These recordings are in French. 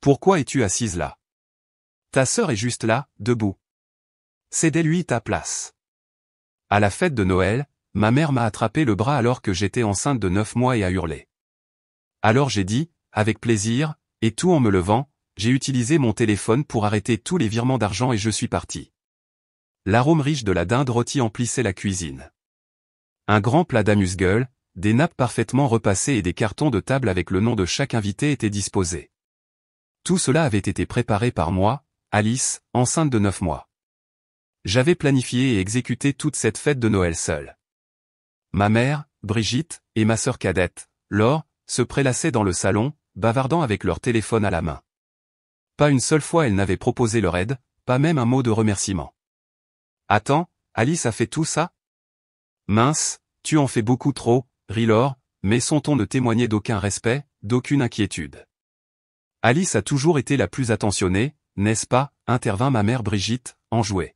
Pourquoi es-tu assise là? Ta sœur est juste là, debout. Cédez-lui ta place. À la fête de Noël, ma mère m'a attrapé le bras alors que j'étais enceinte de 9 mois et a hurlé. Alors j'ai dit, avec plaisir, et tout en me levant, j'ai utilisé mon téléphone pour arrêter tous les virements d'argent et je suis parti. L'arôme riche de la dinde rôtie emplissait la cuisine. Un grand plat d'amuse-gueule, des nappes parfaitement repassées et des cartons de table avec le nom de chaque invité étaient disposés. Tout cela avait été préparé par moi, Alice, enceinte de 9 mois. J'avais planifié et exécuté toute cette fête de Noël seule. Ma mère, Brigitte, et ma sœur cadette, Laure, se prélassaient dans le salon, bavardant avec leur téléphone à la main. Pas une seule fois elles n'avaient proposé leur aide, pas même un mot de remerciement. Attends, Alice a fait tout ça? Mince, tu en fais beaucoup trop, rit Laure, mais son ton ne témoignait d'aucun respect, d'aucune inquiétude. Alice a toujours été la plus attentionnée, n'est-ce pas, intervint ma mère Brigitte, enjouée.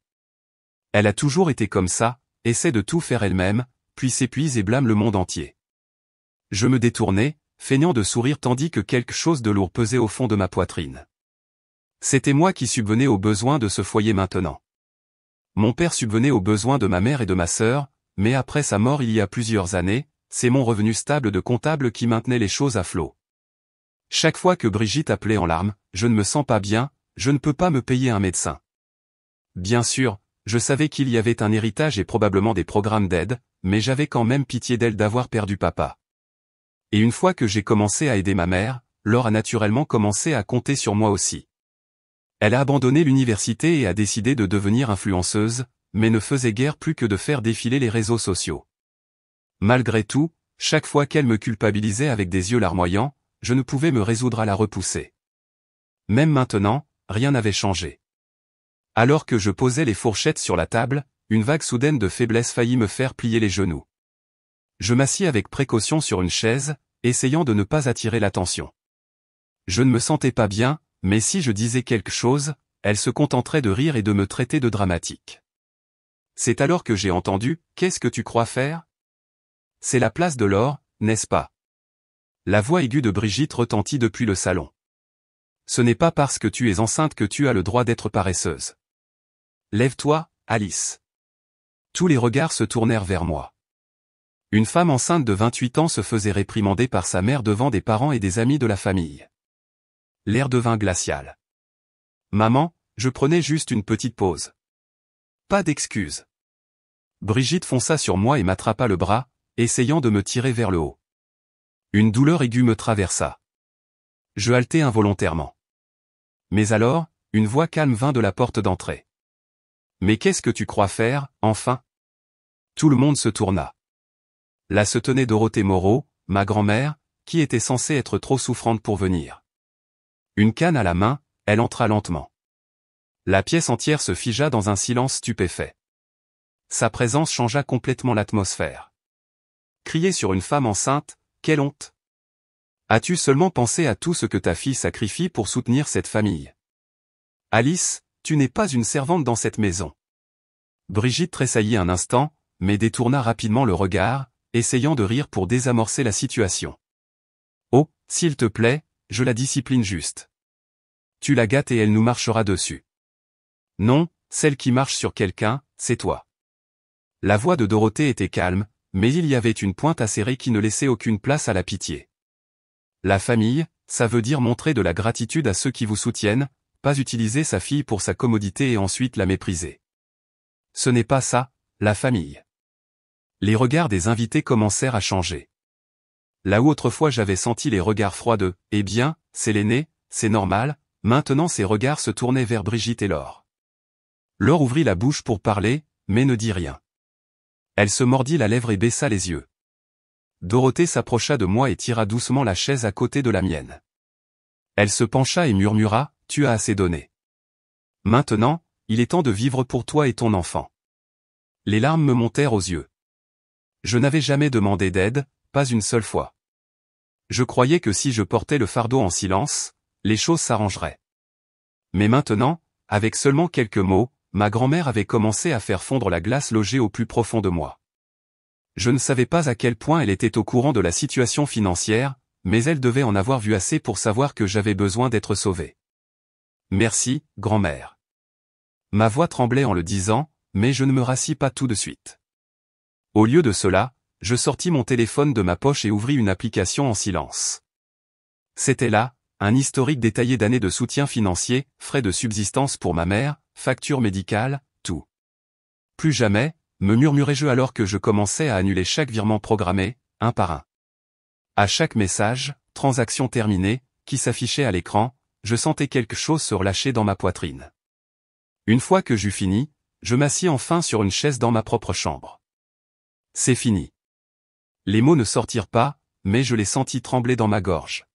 Elle a toujours été comme ça, essaie de tout faire elle-même, puis s'épuise et blâme le monde entier. Je me détournai, feignant de sourire tandis que quelque chose de lourd pesait au fond de ma poitrine. C'était moi qui subvenais aux besoins de ce foyer maintenant. Mon père subvenait aux besoins de ma mère et de ma sœur, mais après sa mort il y a plusieurs années, c'est mon revenu stable de comptable qui maintenait les choses à flot. Chaque fois que Brigitte appelait en larmes, je ne me sens pas bien, je ne peux pas me payer un médecin. Bien sûr, je savais qu'il y avait un héritage et probablement des programmes d'aide, mais j'avais quand même pitié d'elle d'avoir perdu papa. Et une fois que j'ai commencé à aider ma mère, Laure a naturellement commencé à compter sur moi aussi. Elle a abandonné l'université et a décidé de devenir influenceuse, mais ne faisait guère plus que de faire défiler les réseaux sociaux. Malgré tout, chaque fois qu'elle me culpabilisait avec des yeux larmoyants, je ne pouvais me résoudre à la repousser. Même maintenant, rien n'avait changé. Alors que je posais les fourchettes sur la table, une vague soudaine de faiblesse faillit me faire plier les genoux. Je m'assis avec précaution sur une chaise, essayant de ne pas attirer l'attention. Je ne me sentais pas bien, mais si je disais quelque chose, elle se contenterait de rire et de me traiter de dramatique. C'est alors que j'ai entendu « Qu'est-ce que tu crois faire ?» C'est la place de Laure, n'est-ce pas? La voix aiguë de Brigitte retentit depuis le salon. Ce n'est pas parce que tu es enceinte que tu as le droit d'être paresseuse. Lève-toi, Alice. Tous les regards se tournèrent vers moi. Une femme enceinte de 28 ans se faisait réprimander par sa mère devant des parents et des amis de la famille. L'air devint glacial. Maman, je prenais juste une petite pause. Pas d'excuses. Brigitte fonça sur moi et m'attrapa le bras, essayant de me tirer vers le haut. Une douleur aiguë me traversa. Je haletai involontairement. Mais alors, une voix calme vint de la porte d'entrée. Mais qu'est-ce que tu crois faire, enfin? Tout le monde se tourna. Là se tenait Dorothée Moreau, ma grand-mère, qui était censée être trop souffrante pour venir. Une canne à la main, elle entra lentement. La pièce entière se figea dans un silence stupéfait. Sa présence changea complètement l'atmosphère. Crier sur une femme enceinte, quelle honte! As-tu seulement pensé à tout ce que ta fille sacrifie pour soutenir cette famille? Alice, tu n'es pas une servante dans cette maison. Brigitte tressaillit un instant, mais détourna rapidement le regard, essayant de rire pour désamorcer la situation. Oh, s'il te plaît, je la discipline juste. Tu la gâtes et elle nous marchera dessus. Non, celle qui marche sur quelqu'un, c'est toi. La voix de Dorothée était calme, mais il y avait une pointe acérée qui ne laissait aucune place à la pitié. La famille, ça veut dire montrer de la gratitude à ceux qui vous soutiennent, pas utiliser sa fille pour sa commodité et ensuite la mépriser. Ce n'est pas ça, la famille. Les regards des invités commencèrent à changer. Là où autrefois j'avais senti les regards froids de « Eh bien, c'est l'aîné, c'est normal », maintenant ces regards se tournaient vers Brigitte et Laure. Laure ouvrit la bouche pour parler, mais ne dit rien. Elle se mordit la lèvre et baissa les yeux. Dorothée s'approcha de moi et tira doucement la chaise à côté de la mienne. Elle se pencha et murmura « Tu as assez donné. Maintenant, il est temps de vivre pour toi et ton enfant. » Les larmes me montèrent aux yeux. Je n'avais jamais demandé d'aide, pas une seule fois. Je croyais que si je portais le fardeau en silence, les choses s'arrangeraient. Mais maintenant, avec seulement quelques mots, ma grand-mère avait commencé à faire fondre la glace logée au plus profond de moi. Je ne savais pas à quel point elle était au courant de la situation financière, mais elle devait en avoir vu assez pour savoir que j'avais besoin d'être sauvé. Merci, grand-mère. Ma voix tremblait en le disant, mais je ne me rassis pas tout de suite. Au lieu de cela, je sortis mon téléphone de ma poche et ouvris une application en silence. C'était là, un historique détaillé d'années de soutien financier, frais de subsistance pour ma mère, factures médicales, tout. Plus jamais, me murmurai-je alors que je commençais à annuler chaque virement programmé, un par un. À chaque message, transaction terminée, qui s'affichait à l'écran, je sentais quelque chose se relâcher dans ma poitrine. Une fois que j'eus fini, je m'assis enfin sur une chaise dans ma propre chambre. C'est fini. Les mots ne sortirent pas, mais je les sentis trembler dans ma gorge.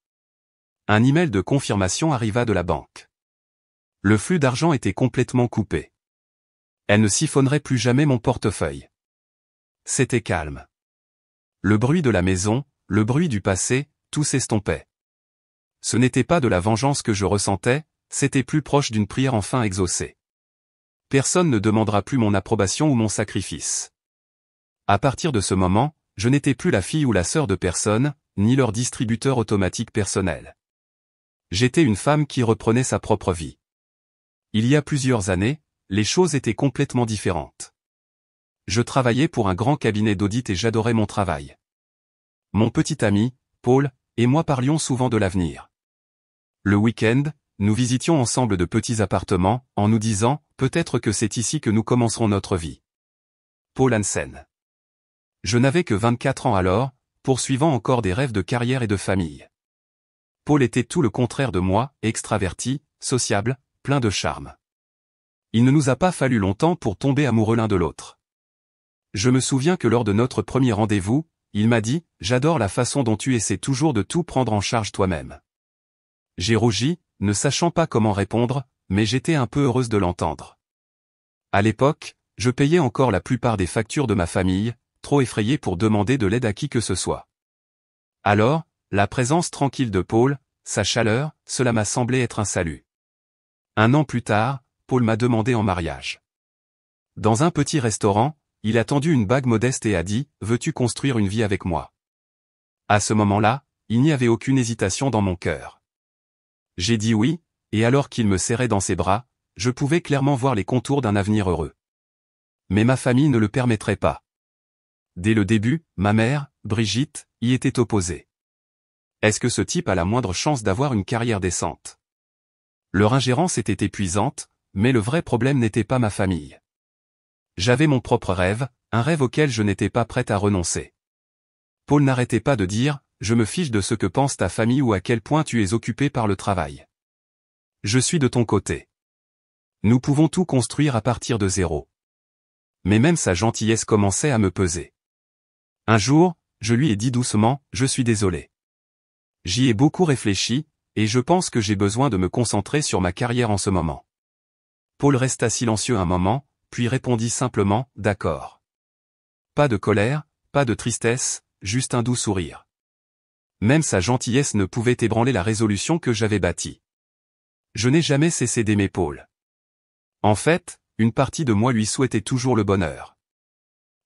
Un email de confirmation arriva de la banque. Le flux d'argent était complètement coupé. Elle ne siphonnerait plus jamais mon portefeuille. C'était calme. Le bruit de la maison, le bruit du passé, tout s'estompait. Ce n'était pas de la vengeance que je ressentais, c'était plus proche d'une prière enfin exaucée. Personne ne demandera plus mon approbation ou mon sacrifice. À partir de ce moment, je n'étais plus la fille ou la sœur de personne, ni leur distributeur automatique personnel. J'étais une femme qui reprenait sa propre vie. Il y a plusieurs années, les choses étaient complètement différentes. Je travaillais pour un grand cabinet d'audit et j'adorais mon travail. Mon petit ami, Paul, et moi parlions souvent de l'avenir. Le week-end, nous visitions ensemble de petits appartements, en nous disant, peut-être que c'est ici que nous commencerons notre vie. Paul Hansen. Je n'avais que 24 ans alors, poursuivant encore des rêves de carrière et de famille. Paul était tout le contraire de moi, extraverti, sociable, plein de charme. Il ne nous a pas fallu longtemps pour tomber amoureux l'un de l'autre. Je me souviens que lors de notre premier rendez-vous, il m'a dit « J'adore la façon dont tu essaies toujours de tout prendre en charge toi-même. » J'ai rougi, ne sachant pas comment répondre, mais j'étais un peu heureuse de l'entendre. À l'époque, je payais encore la plupart des factures de ma famille, trop effrayé pour demander de l'aide à qui que ce soit. Alors, la présence tranquille de Paul, sa chaleur, cela m'a semblé être un salut. Un an plus tard, Paul m'a demandé en mariage. Dans un petit restaurant, il a tendu une bague modeste et a dit « Veux-tu construire une vie avec moi ?» À ce moment-là, il n'y avait aucune hésitation dans mon cœur. J'ai dit oui, et alors qu'il me serrait dans ses bras, je pouvais clairement voir les contours d'un avenir heureux. Mais ma famille ne le permettrait pas. Dès le début, ma mère, Brigitte, y était opposée. Est-ce que ce type a la moindre chance d'avoir une carrière décente? Leur ingérence était épuisante, mais le vrai problème n'était pas ma famille. J'avais mon propre rêve, un rêve auquel je n'étais pas prête à renoncer. Paul n'arrêtait pas de dire « Je me fiche de ce que pense ta famille ou à quel point tu es occupé par le travail. Je suis de ton côté. Nous pouvons tout construire à partir de zéro. » Mais même sa gentillesse commençait à me peser. Un jour, je lui ai dit doucement « Je suis désolé. J'y ai beaucoup réfléchi, et je pense que j'ai besoin de me concentrer sur ma carrière en ce moment. » Paul resta silencieux un moment, puis répondit simplement « D'accord. » Pas de colère, pas de tristesse, juste un doux sourire. Même sa gentillesse ne pouvait ébranler la résolution que j'avais bâtie. Je n'ai jamais cessé d'aimer Paul. En fait, une partie de moi lui souhaitait toujours le bonheur.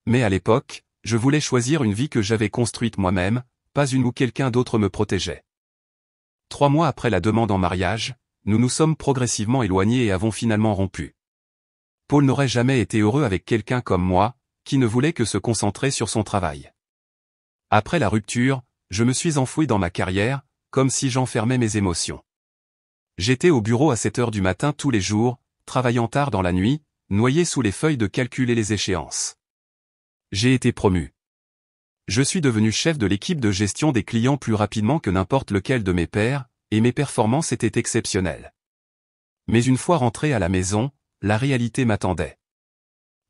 Mais à l'époque, je voulais choisir une vie que j'avais construite moi-même, pas une où quelqu'un d'autre me protégeait. 3 mois après la demande en mariage, nous nous sommes progressivement éloignés et avons finalement rompu. Paul n'aurait jamais été heureux avec quelqu'un comme moi, qui ne voulait que se concentrer sur son travail. Après la rupture, je me suis enfoui dans ma carrière, comme si j'enfermais mes émotions. J'étais au bureau à 7 heures du matin tous les jours, travaillant tard dans la nuit, noyé sous les feuilles de calcul et les échéances. J'ai été promu. Je suis devenu chef de l'équipe de gestion des clients plus rapidement que n'importe lequel de mes pairs, et mes performances étaient exceptionnelles. Mais une fois rentré à la maison, la réalité m'attendait.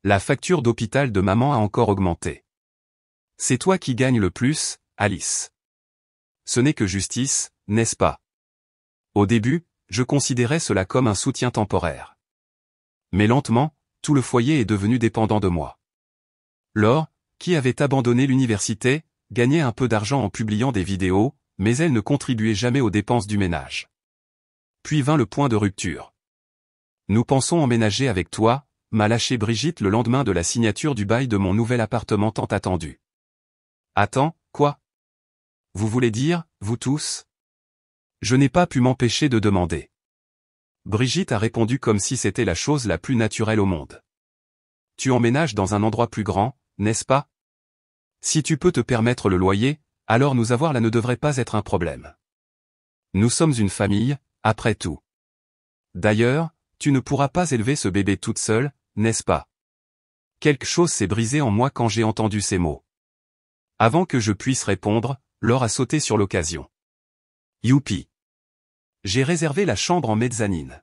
La facture d'hôpital de maman a encore augmenté. C'est toi qui gagnes le plus, Alice. Ce n'est que justice, n'est-ce pas? Au début, je considérais cela comme un soutien temporaire. Mais lentement, tout le foyer est devenu dépendant de moi. Laure, qui avait abandonné l'université, gagnait un peu d'argent en publiant des vidéos, mais elle ne contribuait jamais aux dépenses du ménage. Puis vint le point de rupture. Nous pensons emménager avec toi, m'a lâché Brigitte le lendemain de la signature du bail de mon nouvel appartement tant attendu. Attends, quoi? vous voulez dire, vous tous? Je n'ai pas pu m'empêcher de demander. Brigitte a répondu comme si c'était la chose la plus naturelle au monde. Tu emménages dans un endroit plus grand, n'est-ce pas? Si tu peux te permettre le loyer, alors nous avoir là ne devrait pas être un problème. Nous sommes une famille, après tout. D'ailleurs, tu ne pourras pas élever ce bébé toute seule, n'est-ce pas? Quelque chose s'est brisé en moi quand j'ai entendu ces mots. Avant que je puisse répondre, Laure a sauté sur l'occasion. Youpi! J'ai réservé la chambre en mezzanine.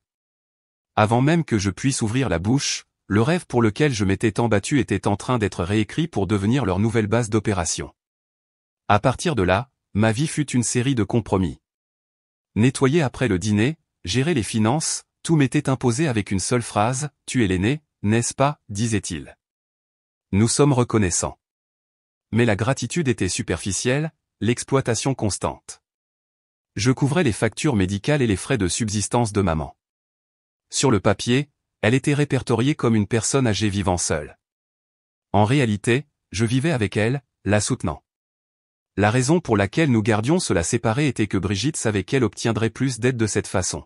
Avant même que je puisse ouvrir la bouche, le rêve pour lequel je m'étais tant battu était en train d'être réécrit pour devenir leur nouvelle base d'opération. À partir de là, ma vie fut une série de compromis. Nettoyer après le dîner, gérer les finances, tout m'était imposé avec une seule phrase, « Tu es l'aîné, n'est-ce pas ?» disait-il. Nous sommes reconnaissants. Mais la gratitude était superficielle, l'exploitation constante. Je couvrais les factures médicales et les frais de subsistance de maman. Sur le papier, elle était répertoriée comme une personne âgée vivant seule. En réalité, je vivais avec elle, la soutenant. La raison pour laquelle nous gardions cela séparé était que Brigitte savait qu'elle obtiendrait plus d'aide de cette façon.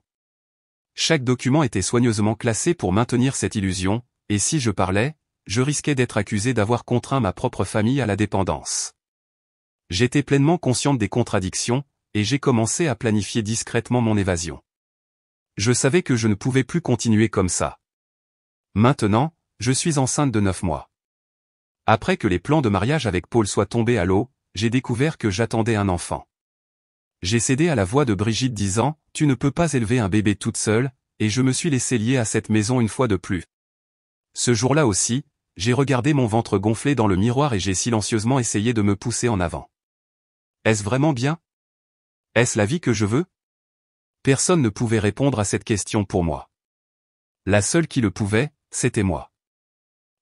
Chaque document était soigneusement classé pour maintenir cette illusion, et si je parlais, je risquais d'être accusé d'avoir contraint ma propre famille à la dépendance. J'étais pleinement consciente des contradictions, et j'ai commencé à planifier discrètement mon évasion. Je savais que je ne pouvais plus continuer comme ça. Maintenant, je suis enceinte de 9 mois. Après que les plans de mariage avec Paul soient tombés à l'eau, j'ai découvert que j'attendais un enfant. J'ai cédé à la voix de Brigitte disant « Tu ne peux pas élever un bébé toute seule », et je me suis laissé lier à cette maison une fois de plus. Ce jour-là aussi, j'ai regardé mon ventre gonflé dans le miroir et j'ai silencieusement essayé de me pousser en avant. Est-ce vraiment bien? Est-ce la vie que je veux? Personne ne pouvait répondre à cette question pour moi. La seule qui le pouvait, c'était moi.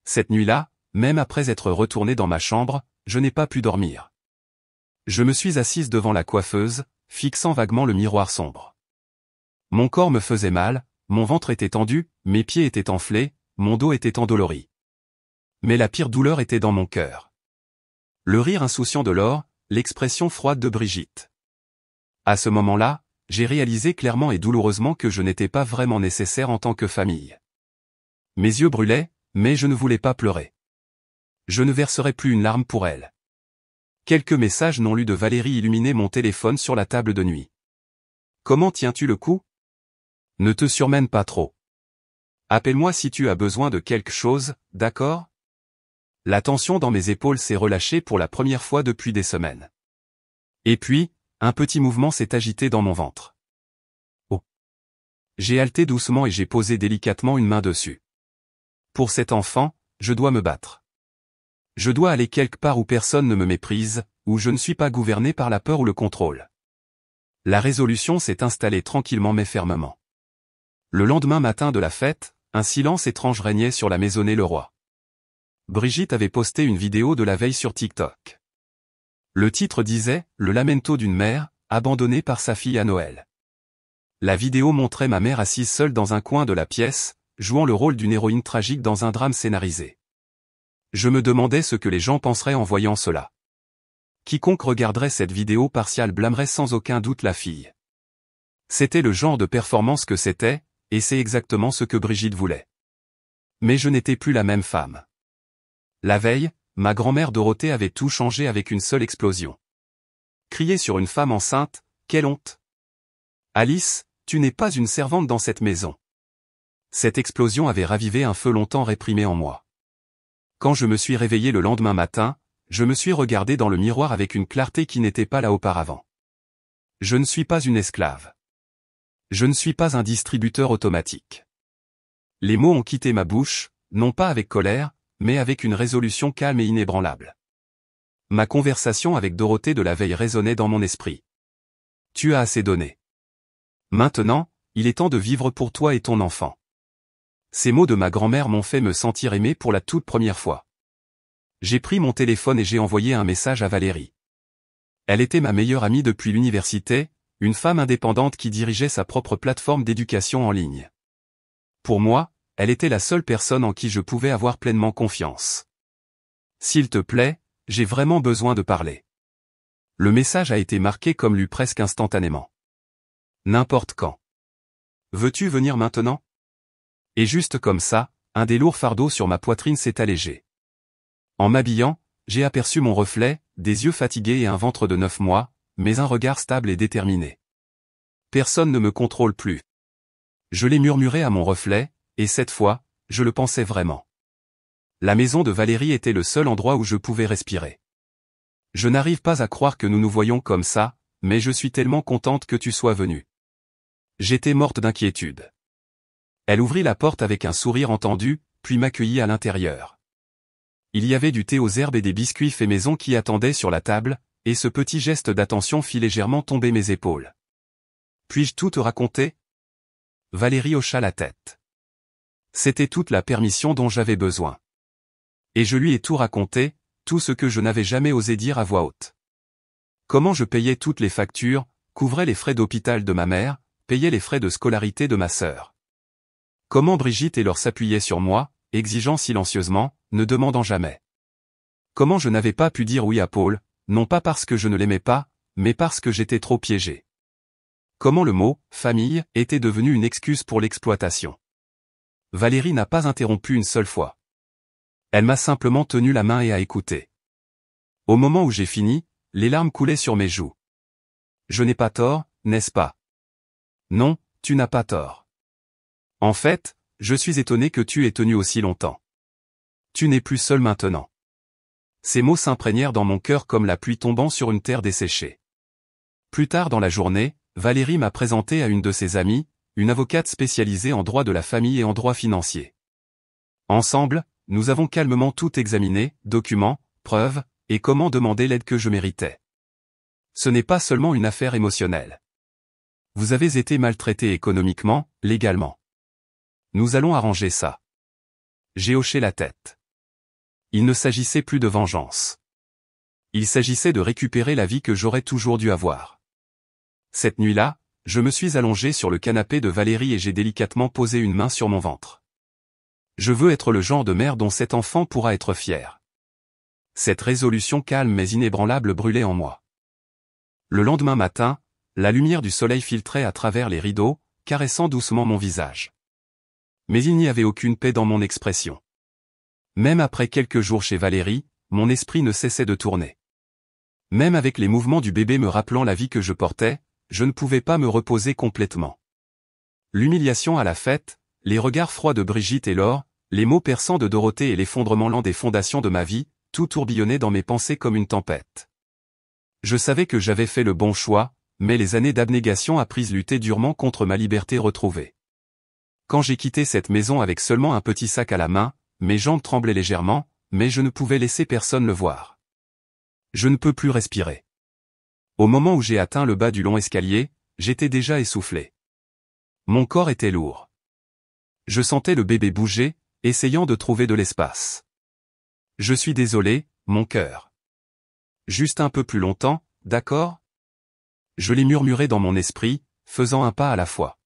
Cette nuit-là, même après être retourné dans ma chambre, je n'ai pas pu dormir. Je me suis assise devant la coiffeuse, fixant vaguement le miroir sombre. Mon corps me faisait mal, mon ventre était tendu, mes pieds étaient enflés, mon dos était endolori. Mais la pire douleur était dans mon cœur. Le rire insouciant de Laure, l'expression froide de Brigitte. À ce moment-là, j'ai réalisé clairement et douloureusement que je n'étais pas vraiment nécessaire en tant que famille. Mes yeux brûlaient, mais je ne voulais pas pleurer. Je ne verserai plus une larme pour elle. Quelques messages non lus de Valérie illuminaient mon téléphone sur la table de nuit. Comment tiens-tu le coup? Ne te surmène pas trop. Appelle-moi si tu as besoin de quelque chose, d'accord? La tension dans mes épaules s'est relâchée pour la première fois depuis des semaines. Et puis, un petit mouvement s'est agité dans mon ventre. Oh! J'ai halté doucement et j'ai posé délicatement une main dessus. Pour cet enfant, je dois me battre. Je dois aller quelque part où personne ne me méprise, où je ne suis pas gouverné par la peur ou le contrôle. La résolution s'est installée tranquillement mais fermement. Le lendemain matin de la fête, un silence étrange régnait sur la maisonnée Leroy. Brigitte avait posté une vidéo de la veille sur TikTok. Le titre disait « Le lamento d'une mère, abandonnée par sa fille à Noël ». La vidéo montrait ma mère assise seule dans un coin de la pièce, jouant le rôle d'une héroïne tragique dans un drame scénarisé. Je me demandais ce que les gens penseraient en voyant cela. Quiconque regarderait cette vidéo partiale blâmerait sans aucun doute la fille. C'était le genre de performance que c'était, et c'est exactement ce que Brigitte voulait. Mais je n'étais plus la même femme. La veille, ma grand-mère Dorothée avait tout changé avec une seule explosion. Crier sur une femme enceinte, quelle honte! Alice, tu n'es pas une servante dans cette maison. Cette explosion avait ravivé un feu longtemps réprimé en moi. Quand je me suis réveillé le lendemain matin, je me suis regardé dans le miroir avec une clarté qui n'était pas là auparavant. Je ne suis pas une esclave. Je ne suis pas un distributeur automatique. Les mots ont quitté ma bouche, non pas avec colère, mais avec une résolution calme et inébranlable. Ma conversation avec Dorothée de la veille résonnait dans mon esprit. Tu as assez donné. Maintenant, il est temps de vivre pour toi et ton enfant. Ces mots de ma grand-mère m'ont fait me sentir aimé pour la toute première fois. J'ai pris mon téléphone et j'ai envoyé un message à Valérie. Elle était ma meilleure amie depuis l'université, une femme indépendante qui dirigeait sa propre plateforme d'éducation en ligne. Pour moi, elle était la seule personne en qui je pouvais avoir pleinement confiance. S'il te plaît, j'ai vraiment besoin de parler. Le message a été marqué comme lu presque instantanément. N'importe quand. Veux-tu venir maintenant? Et juste comme ça, un des lourds fardeaux sur ma poitrine s'est allégé. En m'habillant, j'ai aperçu mon reflet, des yeux fatigués et un ventre de 9 mois, mais un regard stable et déterminé. Personne ne me contrôle plus. Je l'ai murmuré à mon reflet, et cette fois, je le pensais vraiment. La maison de Valérie était le seul endroit où je pouvais respirer. Je n'arrive pas à croire que nous nous voyons comme ça, mais je suis tellement contente que tu sois venue. J'étais morte d'inquiétude. Elle ouvrit la porte avec un sourire entendu, puis m'accueillit à l'intérieur. Il y avait du thé aux herbes et des biscuits faits maison qui attendaient sur la table, et ce petit geste d'attention fit légèrement tomber mes épaules. Puis-je tout te raconter? Valérie hocha la tête. C'était toute la permission dont j'avais besoin. Et je lui ai tout raconté, tout ce que je n'avais jamais osé dire à voix haute. Comment je payais toutes les factures, couvrais les frais d'hôpital de ma mère, payais les frais de scolarité de ma sœur. Comment Brigitte et Laure s'appuyaient sur moi, exigeant silencieusement, ne demandant jamais. Comment je n'avais pas pu dire oui à Paul, non pas parce que je ne l'aimais pas, mais parce que j'étais trop piégé. Comment le mot « famille » était devenu une excuse pour l'exploitation. Valérie n'a pas interrompu une seule fois. Elle m'a simplement tenu la main et a écouté. Au moment où j'ai fini, les larmes coulaient sur mes joues. Je n'ai pas tort, n'est-ce pas? Non, tu n'as pas tort. En fait, je suis étonné que tu aies tenu aussi longtemps. Tu n'es plus seul maintenant. Ces mots s'imprégnèrent dans mon cœur comme la pluie tombant sur une terre desséchée. Plus tard dans la journée, Valérie m'a présenté à une de ses amies, une avocate spécialisée en droit de la famille et en droit financier. Ensemble, nous avons calmement tout examiné, documents, preuves, et comment demander l'aide que je méritais. Ce n'est pas seulement une affaire émotionnelle. Vous avez été maltraité économiquement, légalement. Nous allons arranger ça. J'ai hoché la tête. Il ne s'agissait plus de vengeance. Il s'agissait de récupérer la vie que j'aurais toujours dû avoir. Cette nuit-là, je me suis allongé sur le canapé de Valérie et j'ai délicatement posé une main sur mon ventre. Je veux être le genre de mère dont cet enfant pourra être fier. Cette résolution calme mais inébranlable brûlait en moi. Le lendemain matin, la lumière du soleil filtrait à travers les rideaux, caressant doucement mon visage. Mais il n'y avait aucune paix dans mon expression. Même après quelques jours chez Valérie, mon esprit ne cessait de tourner. Même avec les mouvements du bébé me rappelant la vie que je portais, je ne pouvais pas me reposer complètement. L'humiliation à la fête, les regards froids de Brigitte et Laure, les mots perçants de Dorothée et l'effondrement lent des fondations de ma vie, tout tourbillonnait dans mes pensées comme une tempête. Je savais que j'avais fait le bon choix, mais les années d'abnégation apprises luttaient durement contre ma liberté retrouvée. Quand j'ai quitté cette maison avec seulement un petit sac à la main, mes jambes tremblaient légèrement, mais je ne pouvais laisser personne le voir. Je ne peux plus respirer. Au moment où j'ai atteint le bas du long escalier, j'étais déjà essoufflé. Mon corps était lourd. Je sentais le bébé bouger, essayant de trouver de l'espace. Je suis désolé, mon cœur. Juste un peu plus longtemps, d'accord? Je l'ai murmuré dans mon esprit, faisant un pas à la fois.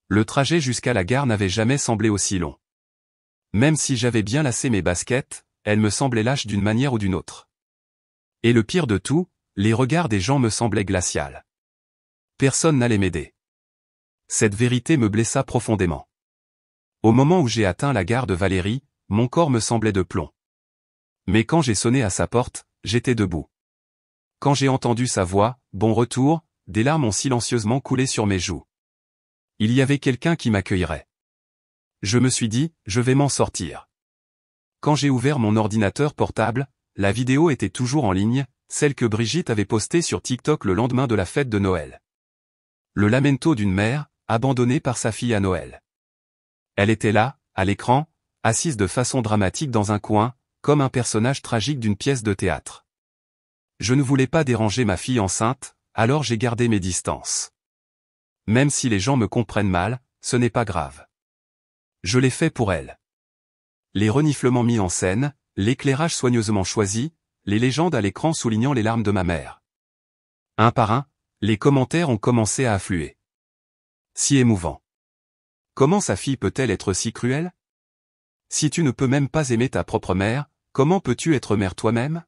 Le trajet jusqu'à la gare n'avait jamais semblé aussi long. Même si j'avais bien lacé mes baskets, elles me semblaient lâches d'une manière ou d'une autre. Et le pire de tout, les regards des gens me semblaient glacials. Personne n'allait m'aider. Cette vérité me blessa profondément. Au moment où j'ai atteint la gare de Valérie, mon corps me semblait de plomb. Mais quand j'ai sonné à sa porte, j'étais debout. Quand j'ai entendu sa voix, « Bon retour », des larmes ont silencieusement coulé sur mes joues. Il y avait quelqu'un qui m'accueillerait. Je me suis dit, je vais m'en sortir. Quand j'ai ouvert mon ordinateur portable, la vidéo était toujours en ligne, celle que Brigitte avait postée sur TikTok le lendemain de la fête de Noël. Le lamento d'une mère, abandonnée par sa fille à Noël. Elle était là, à l'écran, assise de façon dramatique dans un coin, comme un personnage tragique d'une pièce de théâtre. Je ne voulais pas déranger ma fille enceinte, alors j'ai gardé mes distances. Même si les gens me comprennent mal, ce n'est pas grave. Je l'ai fait pour elle. Les reniflements mis en scène, l'éclairage soigneusement choisi, les légendes à l'écran soulignant les larmes de ma mère. Un par un, les commentaires ont commencé à affluer. Si émouvant. Comment sa fille peut-elle être si cruelle? Si tu ne peux même pas aimer ta propre mère, comment peux-tu être mère toi-même?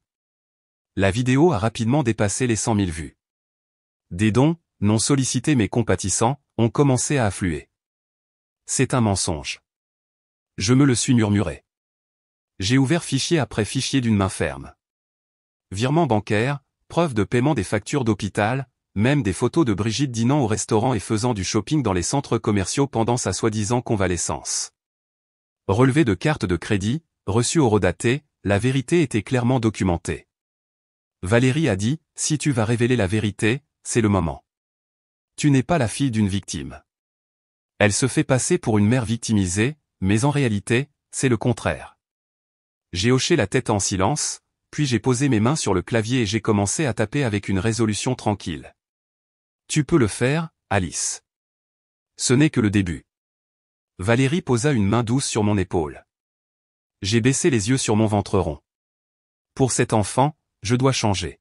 La vidéo a rapidement dépassé les 100 000 vues. Des dons, non sollicités mais compatissants, ont commencé à affluer. C'est un mensonge. Je me le suis murmuré. J'ai ouvert fichier après fichier d'une main ferme. Virements bancaires, preuves de paiement des factures d'hôpital, même des photos de Brigitte dînant au restaurant et faisant du shopping dans les centres commerciaux pendant sa soi-disant convalescence. Relevé de cartes de crédit, reçu horodaté, la vérité était clairement documentée. Valérie a dit, si tu vas révéler la vérité, c'est le moment. Tu n'es pas la fille d'une victime. Elle se fait passer pour une mère victimisée, mais en réalité, c'est le contraire. J'ai hoché la tête en silence, puis j'ai posé mes mains sur le clavier et j'ai commencé à taper avec une résolution tranquille. Tu peux le faire, Alice. Ce n'est que le début. Valérie posa une main douce sur mon épaule. J'ai baissé les yeux sur mon ventre rond. Pour cet enfant, je dois changer.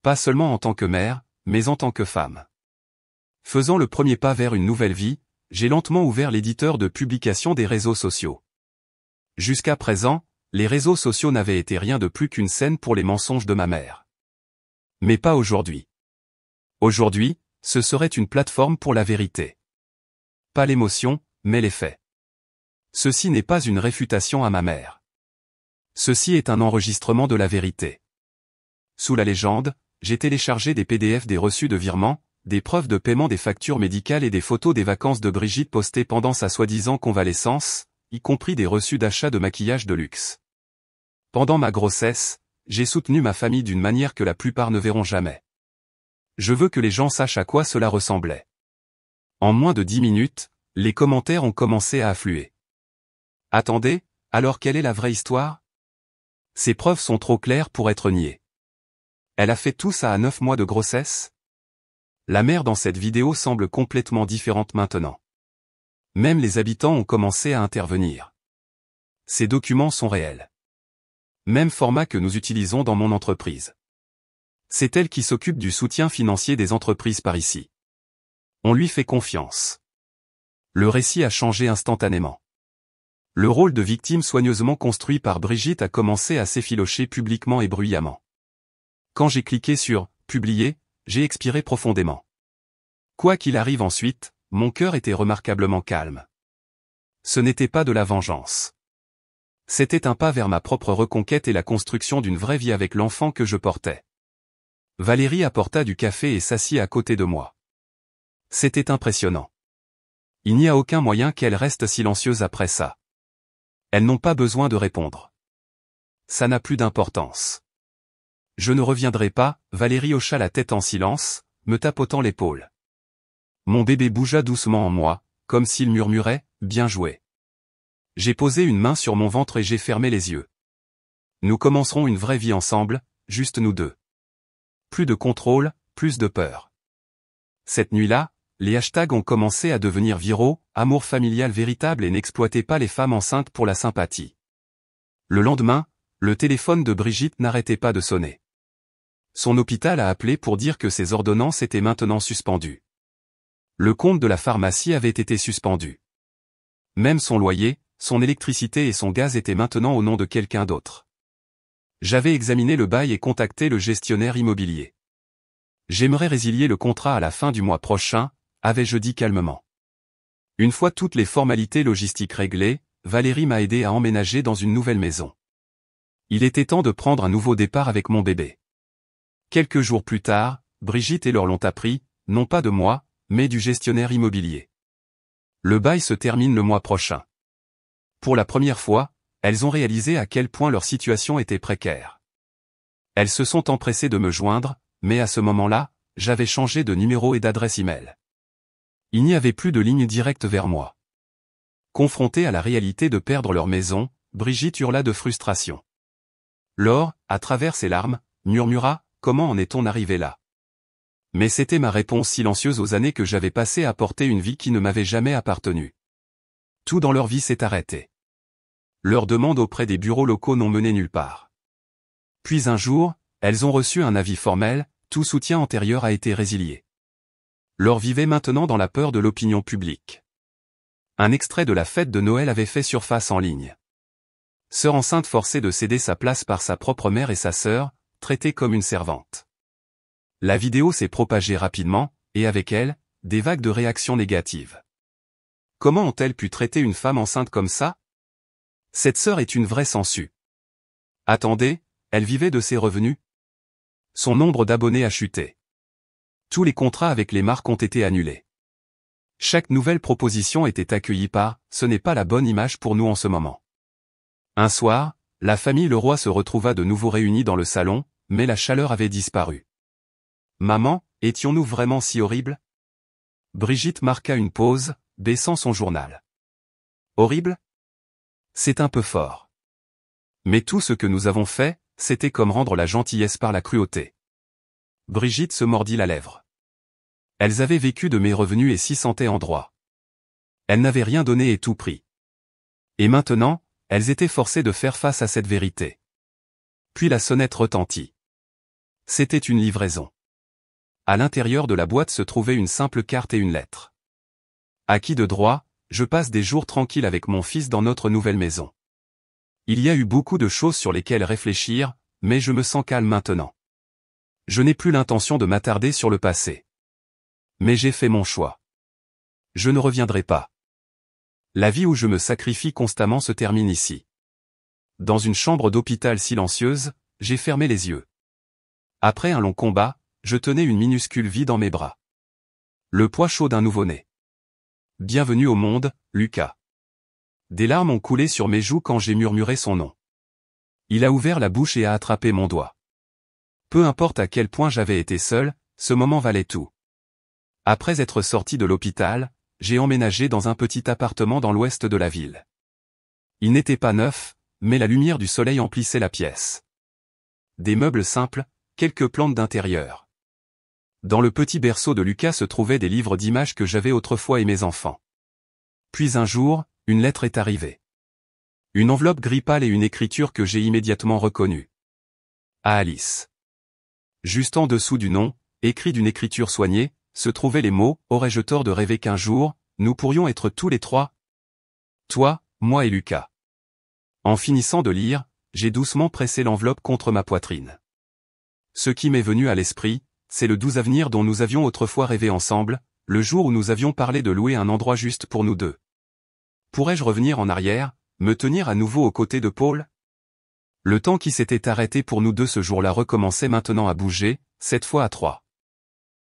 Pas seulement en tant que mère, mais en tant que femme. Faisant le premier pas vers une nouvelle vie, j'ai lentement ouvert l'éditeur de publication des réseaux sociaux. Jusqu'à présent, les réseaux sociaux n'avaient été rien de plus qu'une scène pour les mensonges de ma mère. Mais pas aujourd'hui. Aujourd'hui, ce serait une plateforme pour la vérité. Pas l'émotion, mais les faits. Ceci n'est pas une réfutation à ma mère. Ceci est un enregistrement de la vérité. Sous la légende, j'ai téléchargé des PDF des reçus de virement, des preuves de paiement des factures médicales et des photos des vacances de Brigitte postées pendant sa soi-disant convalescence, y compris des reçus d'achat de maquillage de luxe. Pendant ma grossesse, j'ai soutenu ma famille d'une manière que la plupart ne verront jamais. Je veux que les gens sachent à quoi cela ressemblait. En moins de 10 minutes, les commentaires ont commencé à affluer. Attendez, alors quelle est la vraie histoire? Ces preuves sont trop claires pour être niées. Elle a fait tout ça à 9 mois de grossesse? La mère dans cette vidéo semble complètement différente maintenant. Même les habitants ont commencé à intervenir. Ces documents sont réels. Même format que nous utilisons dans mon entreprise. C'est elle qui s'occupe du soutien financier des entreprises par ici. On lui fait confiance. Le récit a changé instantanément. Le rôle de victime soigneusement construit par Brigitte a commencé à s'effilocher publiquement et bruyamment. Quand j'ai cliqué sur « Publier », j'ai expiré profondément. Quoi qu'il arrive ensuite, mon cœur était remarquablement calme. Ce n'était pas de la vengeance. C'était un pas vers ma propre reconquête et la construction d'une vraie vie avec l'enfant que je portais. Valérie apporta du café et s'assit à côté de moi. C'était impressionnant. Il n'y a aucun moyen qu'elle reste silencieuse après ça. Elles n'ont pas besoin de répondre. Ça n'a plus d'importance. Je ne reviendrai pas, Valérie hocha la tête en silence, me tapotant l'épaule. Mon bébé bougea doucement en moi, comme s'il murmurait, bien joué. J'ai posé une main sur mon ventre et j'ai fermé les yeux. Nous commencerons une vraie vie ensemble, juste nous deux. Plus de contrôle, plus de peur. Cette nuit-là, les hashtags ont commencé à devenir viraux, amour familial véritable et n'exploitez pas les femmes enceintes pour la sympathie. Le lendemain, le téléphone de Brigitte n'arrêtait pas de sonner. Son hôpital a appelé pour dire que ses ordonnances étaient maintenant suspendues. Le compte de la pharmacie avait été suspendu. Même son loyer, son électricité et son gaz étaient maintenant au nom de quelqu'un d'autre. J'avais examiné le bail et contacté le gestionnaire immobilier. J'aimerais résilier le contrat à la fin du mois prochain, avais-je dit calmement. Une fois toutes les formalités logistiques réglées, Valérie m'a aidé à emménager dans une nouvelle maison. Il était temps de prendre un nouveau départ avec mon bébé. Quelques jours plus tard, Brigitte et Laure l'ont appris, non pas de moi, mais du gestionnaire immobilier. Le bail se termine le mois prochain. Pour la première fois, elles ont réalisé à quel point leur situation était précaire. Elles se sont empressées de me joindre, mais à ce moment-là, j'avais changé de numéro et d'adresse email. Il n'y avait plus de ligne directe vers moi. Confrontée à la réalité de perdre leur maison, Brigitte hurla de frustration. Laure, à travers ses larmes, murmura « Comment en est-on arrivé là ?» Mais c'était ma réponse silencieuse aux années que j'avais passées à porter une vie qui ne m'avait jamais appartenu. Tout dans leur vie s'est arrêté. Leurs demandes auprès des bureaux locaux n'ont mené nulle part. Puis un jour, elles ont reçu un avis formel, tout soutien antérieur a été résilié. Laure vivait maintenant dans la peur de l'opinion publique. Un extrait de la fête de Noël avait fait surface en ligne. Sœur enceinte forcée de céder sa place par sa propre mère et sa sœur, traitée comme une servante. La vidéo s'est propagée rapidement, et avec elle, des vagues de réactions négatives. Comment ont-elles pu traiter une femme enceinte comme ça? Cette sœur est une vraie sangsue. Attendez, elle vivait de ses revenus? Son nombre d'abonnés a chuté. Tous les contrats avec les marques ont été annulés. Chaque nouvelle proposition était accueillie par « ce n'est pas la bonne image pour nous en ce moment ». Un soir, la famille Leroy se retrouva de nouveau réunie dans le salon, mais la chaleur avait disparu. « Maman, étions-nous vraiment si horribles ?» Brigitte marqua une pause, baissant son journal. « Horrible ? C'est un peu fort. Mais tout ce que nous avons fait, c'était comme rendre la gentillesse par la cruauté. » Brigitte se mordit la lèvre. Elles avaient vécu de mes revenus et s'y sentaient en droit. Elles n'avaient rien donné et tout pris. Et maintenant, elles étaient forcées de faire face à cette vérité. Puis la sonnette retentit. C'était une livraison. À l'intérieur de la boîte se trouvait une simple carte et une lettre. À qui de droit, je passe des jours tranquilles avec mon fils dans notre nouvelle maison. Il y a eu beaucoup de choses sur lesquelles réfléchir, mais je me sens calme maintenant. Je n'ai plus l'intention de m'attarder sur le passé. Mais j'ai fait mon choix. Je ne reviendrai pas. La vie où je me sacrifie constamment se termine ici. Dans une chambre d'hôpital silencieuse, j'ai fermé les yeux. Après un long combat, je tenais une minuscule vie dans mes bras. Le poids chaud d'un nouveau-né. Bienvenue au monde, Lucas. Des larmes ont coulé sur mes joues quand j'ai murmuré son nom. Il a ouvert la bouche et a attrapé mon doigt. Peu importe à quel point j'avais été seul, ce moment valait tout. Après être sorti de l'hôpital, j'ai emménagé dans un petit appartement dans l'ouest de la ville. Il n'était pas neuf, mais la lumière du soleil emplissait la pièce. Des meubles simples, quelques plantes d'intérieur. Dans le petit berceau de Lucas se trouvaient des livres d'images que j'avais autrefois aimés enfant. Puis un jour, une lettre est arrivée. Une enveloppe gris pâle et une écriture que j'ai immédiatement reconnue. À Alice. Juste en dessous du nom, écrit d'une écriture soignée, se trouvaient les mots « Aurais-je tort de rêver qu'un jour, nous pourrions être tous les trois ? Toi, moi et Lucas. » En finissant de lire, j'ai doucement pressé l'enveloppe contre ma poitrine. Ce qui m'est venu à l'esprit, c'est le doux avenir dont nous avions autrefois rêvé ensemble, le jour où nous avions parlé de louer un endroit juste pour nous deux. Pourrais-je revenir en arrière, me tenir à nouveau aux côtés de Paul ? Le temps qui s'était arrêté pour nous deux ce jour-là recommençait maintenant à bouger, cette fois à trois.